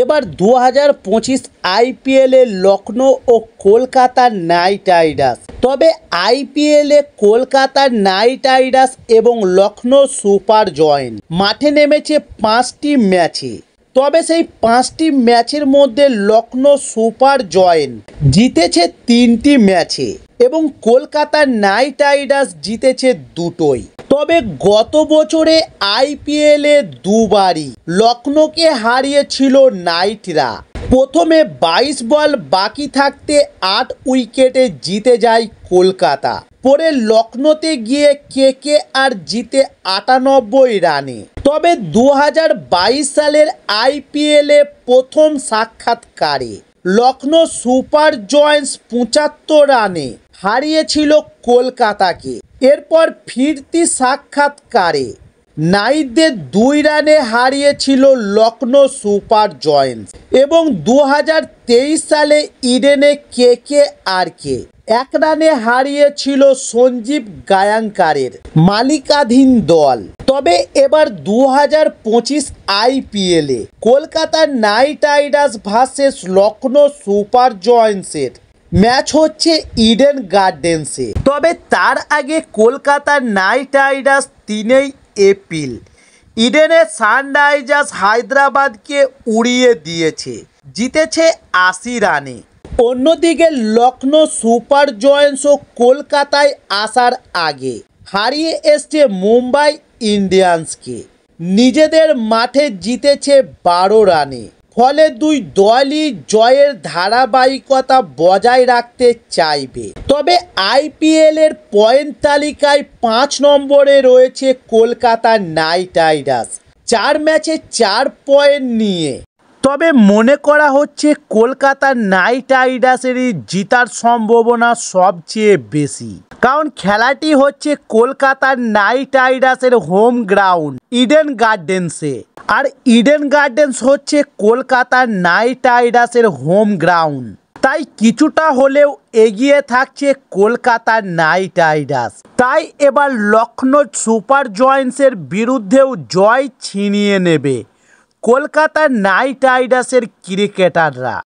এবার 2025 আইপিএলে লখনৌ ও কলকাতার নাইট রাইডার্স। তবে আইপিএলে কলকাতার নাইট রাইডার্স এবং লখনৌ সুপার জায়ান্ট মাঠে নেমেছে 5টি ম্যাচে। তবে সেই 5টি ম্যাচের মধ্যে লখনৌ সুপার জায়ান্ট জিতেছে 3টি ম্যাচে এবং কলকাতার নাইট রাইডার্স জিতেছে 2টোই। তবে গত বছরে আইপিএলে দুবারই লখনৌকে হারিয়েছিল নাইটরা। প্রথমে 22 বল বাকি থাকতে 8 উইকেটে জিতে যায় কলকাতা। পরে লখনৌতে গিয়ে কেকেআর জিতে 98 রানে। তবে 2022 সালের আইপিএলে প্রথম সাক্ষাৎকারে লখনৌ সুপার জায়ান্টস 75 রানে হারিয়েছিল কলকাতাকে। এরপর ফিরতি সাক্ষাৎকারে নাইটদের 2 রানে হারিয়েছিল লখনৌ সুপার জায়ান্টস এবং 2023 সালে ইডেনে কেকেআরকে 1 রানে হারিয়েছিল সঞ্জীব গায়াঙ্কারের মালিকাধীন দল। তবে এবার 2025 আইপিএলে কলকাতার Knight Riders versus Lucknow Super জায়ান্টসের ম্যাচ হচ্ছে ইডেন গার্ডেন্সে। তবে তার আগে কলকাতার নাইট রাইডার্স 3 এপ্রিল ইডেনে সানরাইজার্স হায়দ্রাবাদকে উড়িয়ে দিয়েছে, জিতেছে 80 রানে। অন্যদিকে লখনৌ সুপার জায়ান্টসও কলকাতায় আসার আগে হারিয়ে এসছে মুম্বাই ইন্ডিয়ান্সকে। নিজেদের মাঠে জিতেছে 12 রানে। ফলে দুই দলই জয়ের ধারাবাহিকতা বজায় রাখতে চাইবে। তবে আইপিএলের পয়েন্ট তালিকায় 5 নম্বরে রয়েছে কলকাতা নাইট রাইডার্স 4 ম্যাচে 4 পয়েন্ট নিয়ে। তবে মনে করা হচ্ছে কলকাতা নাইট রাইডার্সেরই জেতার সম্ভাবনা সবচেয়ে বেশি, কারণ খেলাটি হচ্ছে কলকাতার নাইট রাইডার্সের হোম গ্রাউন্ড ইডেন গার্ডেন্সে, আর ইডেন গার্ডেন্স হচ্ছে কলকাতার নাইট রাইডার্সের হোম গ্রাউন্ড। তাই কিছুটা হলেও এগিয়ে থাকছে কলকাতার নাইট রাইডার্স। তাই এবার লখনৌ সুপার জায়ান্টসের বিরুদ্ধেও জয় ছিনিয়ে নেবে কলকাতার নাইট রাইডার্সের ক্রিকেটাররা।